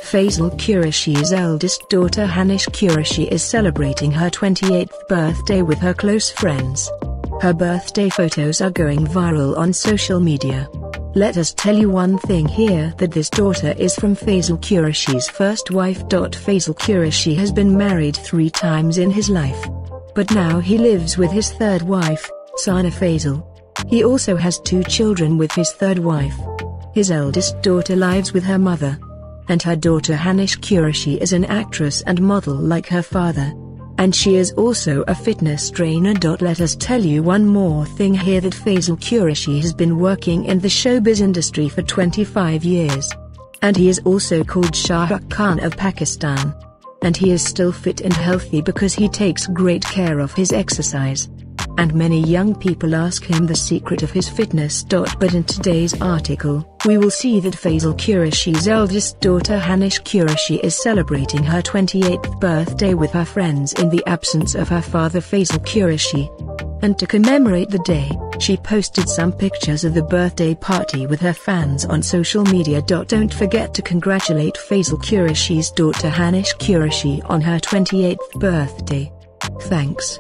Faisal Qureshi's eldest daughter Hanish Qureshi is celebrating her 28th birthday with her close friends. Her birthday photos are going viral on social media. Let us tell you one thing here, that this daughter is from Faisal Qureshi's first wife. Faisal Qureshi has been married 3 times in his life. But now he lives with his third wife, Sana Faisal. He also has 2 children with his third wife. His eldest daughter lives with her mother. And her daughter Hanish Qureshi is an actress and model like her father. And she is also a fitness trainer. Let us tell you one more thing here, that Faisal Qureshi has been working in the showbiz industry for 25 years. And he is also called Shah Rukh Khan of Pakistan. And he is still fit and healthy because he takes great care of his exercise. And many young people ask him the secret of his fitness. But in today's article, we will see that Faisal Qureshi's eldest daughter Hanish Qureshi is celebrating her 28th birthday with her friends in the absence of her father Faisal Qureshi. And to commemorate the day, she posted some pictures of the birthday party with her fans on social media. Don't forget to congratulate Faisal Qureshi's daughter Hanish Qureshi on her 28th birthday. Thanks.